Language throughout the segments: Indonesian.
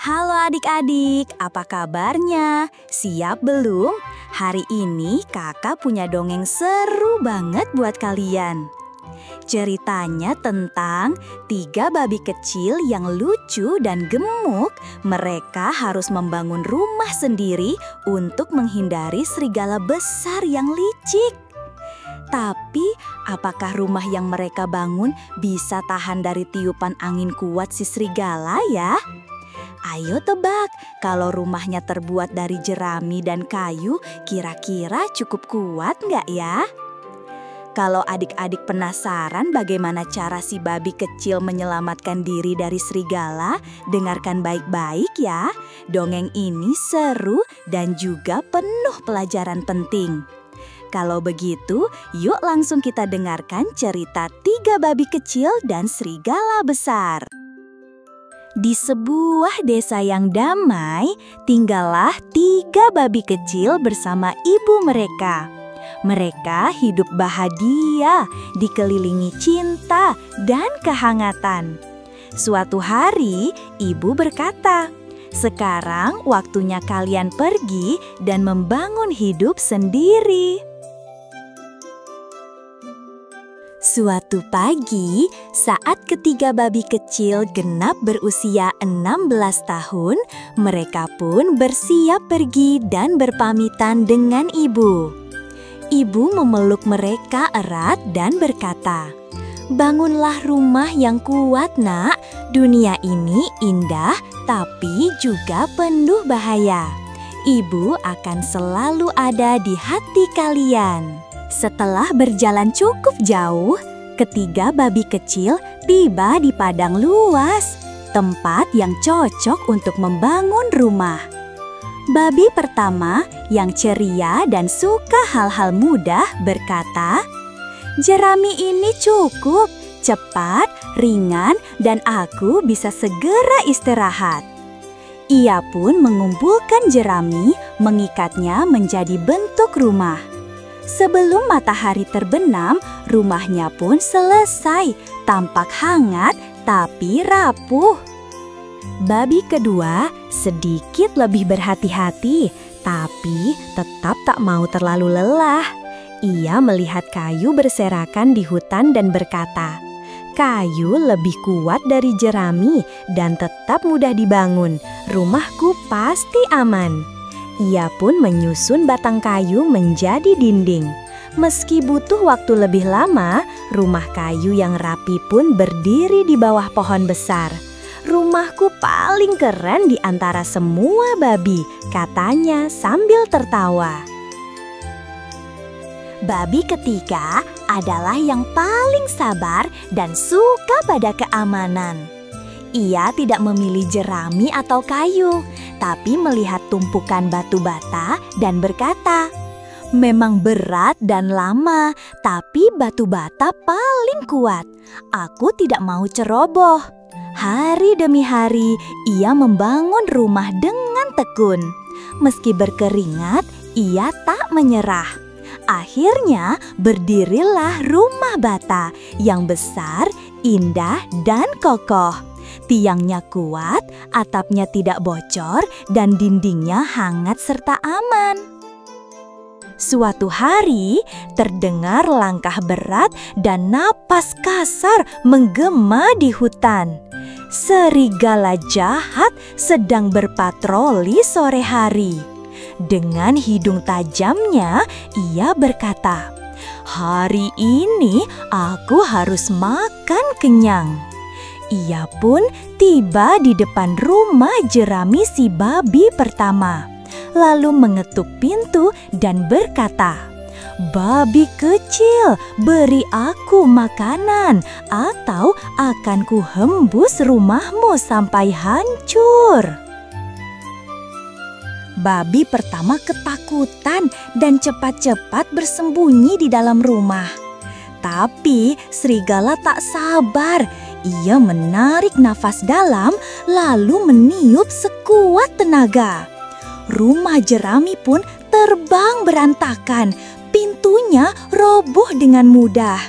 Halo adik-adik, apa kabarnya? Siap belum? Hari ini kakak punya dongeng seru banget buat kalian. Ceritanya tentang 3 babi kecil yang lucu dan gemuk. Mereka harus membangun rumah sendiri untuk menghindari serigala besar yang licik. Tapi, apakah rumah yang mereka bangun bisa tahan dari tiupan angin kuat si serigala ya? Ayo tebak, kalau rumahnya terbuat dari jerami dan kayu, kira-kira cukup kuat nggak ya? Kalau adik-adik penasaran bagaimana cara si babi kecil menyelamatkan diri dari serigala, dengarkan baik-baik ya. Dongeng ini seru dan juga penuh pelajaran penting. Kalau begitu, yuk langsung kita dengarkan cerita 3 babi kecil dan serigala besar. Di sebuah desa yang damai, tinggallah 3 babi kecil bersama ibu mereka. Mereka hidup bahagia, dikelilingi cinta dan kehangatan. Suatu hari, ibu berkata, "Sekarang waktunya kalian pergi dan membangun hidup sendiri." Suatu pagi, saat ketiga babi kecil genap berusia 16 tahun, mereka pun bersiap pergi dan berpamitan dengan ibu. Ibu memeluk mereka erat dan berkata, "Bangunlah rumah yang kuat, Nak. Dunia ini indah, tapi juga penuh bahaya. Ibu akan selalu ada di hati kalian." Setelah berjalan cukup jauh, ketiga babi kecil tiba di padang luas, tempat yang cocok untuk membangun rumah. Babi pertama yang ceria dan suka hal-hal mudah berkata, "Jerami ini cukup, cepat, ringan, dan aku bisa segera istirahat." Ia pun mengumpulkan jerami, mengikatnya menjadi bentuk rumah. Sebelum matahari terbenam, rumahnya pun selesai, tampak hangat tapi rapuh. Babi kedua sedikit lebih berhati-hati, tapi tetap tak mau terlalu lelah. Ia melihat kayu berserakan di hutan dan berkata, "Kayu lebih kuat dari jerami dan tetap mudah dibangun. Rumahku pasti aman." Ia pun menyusun batang kayu menjadi dinding. Meski butuh waktu lebih lama, rumah kayu yang rapi pun berdiri di bawah pohon besar. "Rumahku paling keren di antara semua babi," katanya sambil tertawa. Babi ketiga adalah yang paling sabar dan suka pada keamanan. Ia tidak memilih jerami atau kayu, tapi melihat tumpukan batu bata dan berkata, "Memang berat dan lama, tapi batu bata paling kuat. Aku tidak mau ceroboh." Hari demi hari, ia membangun rumah dengan tekun. Meski berkeringat, ia tak menyerah. Akhirnya berdirilah rumah bata yang besar, indah, dan kokoh. Tiangnya kuat, atapnya tidak bocor, dan dindingnya hangat serta aman. Suatu hari, terdengar langkah berat dan napas kasar menggema di hutan. Serigala jahat sedang berpatroli sore hari. Dengan hidung tajamnya, ia berkata, "Hari ini aku harus makan kenyang." Ia pun tiba di depan rumah jerami si babi pertama, lalu mengetuk pintu dan berkata, "Babi kecil, beri aku makanan, atau akan kuhembus rumahmu sampai hancur." Babi pertama ketakutan dan cepat-cepat bersembunyi di dalam rumah. Tapi serigala tak sabar. Ia menarik nafas dalam lalu meniup sekuat tenaga. Rumah jerami pun terbang berantakan, pintunya roboh dengan mudah.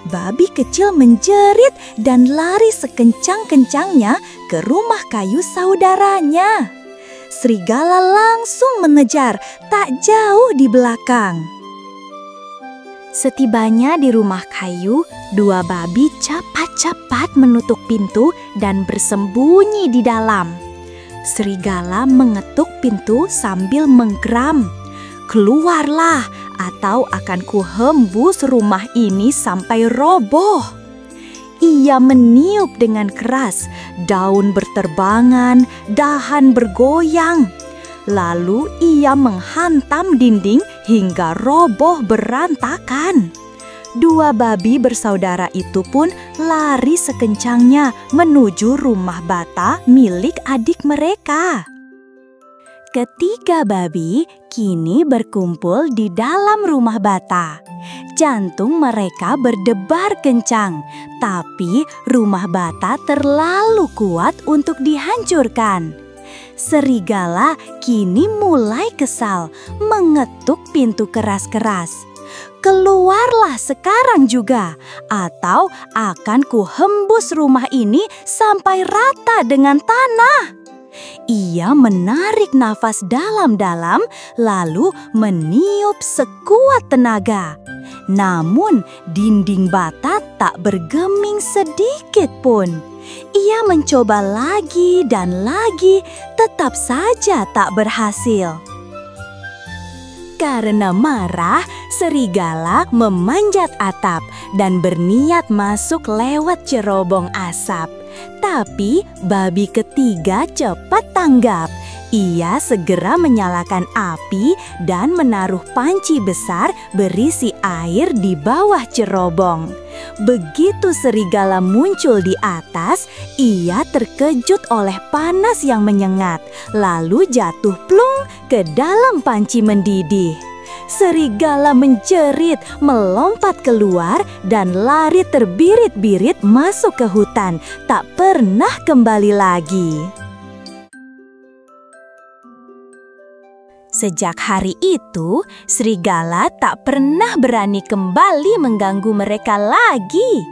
Babi kecil menjerit dan lari sekencang-kencangnya, ke rumah kayu saudaranya. Serigala langsung mengejar, tak jauh di belakang. Setibanya di rumah kayu, dua babi cepat-cepat menutup pintu dan bersembunyi di dalam. Serigala mengetuk pintu sambil menggeram. "Keluarlah, atau akan kuhembus rumah ini sampai roboh." Ia meniup dengan keras, daun berterbangan, dahan bergoyang. Lalu ia menghantam dinding hingga roboh berantakan. Dua babi bersaudara itu pun lari sekencangnya menuju rumah bata milik adik mereka. Ketiga babi kini berkumpul di dalam rumah bata. Jantung mereka berdebar kencang, tapi rumah bata terlalu kuat untuk dihancurkan. Serigala kini mulai kesal, mengetuk pintu keras-keras. "Keluarlah sekarang juga, atau akan kuhembus rumah ini sampai rata dengan tanah." Ia menarik nafas dalam-dalam, lalu meniup sekuat tenaga. Namun, dinding bata tak bergeming sedikit pun. Ia mencoba lagi dan lagi, tetap saja tak berhasil. Karena marah, serigala memanjat atap dan berniat masuk lewat cerobong asap. Tapi babi ketiga cepat tanggap. Ia segera menyalakan api dan menaruh panci besar berisi air di bawah cerobong. Begitu serigala muncul di atas, ia terkejut oleh panas yang menyengat, lalu jatuh plung ke dalam panci mendidih. Serigala menjerit, melompat keluar, dan lari terbirit-birit masuk ke hutan, tak pernah kembali lagi. Sejak hari itu, serigala tak pernah berani kembali mengganggu mereka lagi.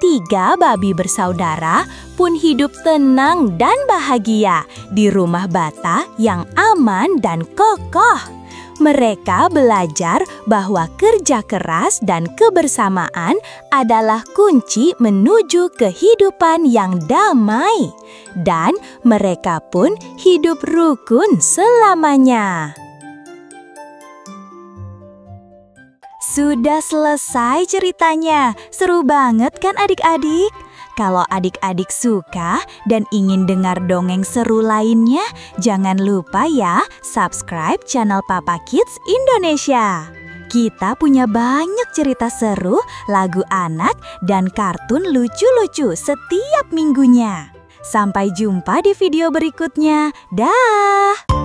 Tiga babi bersaudara pun hidup tenang dan bahagia di rumah bata yang aman dan kokoh. Mereka belajar bahwa kerja keras dan kebersamaan adalah kunci menuju kehidupan yang damai. Dan mereka pun hidup rukun selamanya. Sudah selesai ceritanya. Seru banget kan adik-adik? Kalau adik-adik suka dan ingin dengar dongeng seru lainnya, jangan lupa ya subscribe channel Papa Kids Indonesia. Kita punya banyak cerita seru, lagu anak, dan kartun lucu-lucu setiap minggunya. Sampai jumpa di video berikutnya. Dah!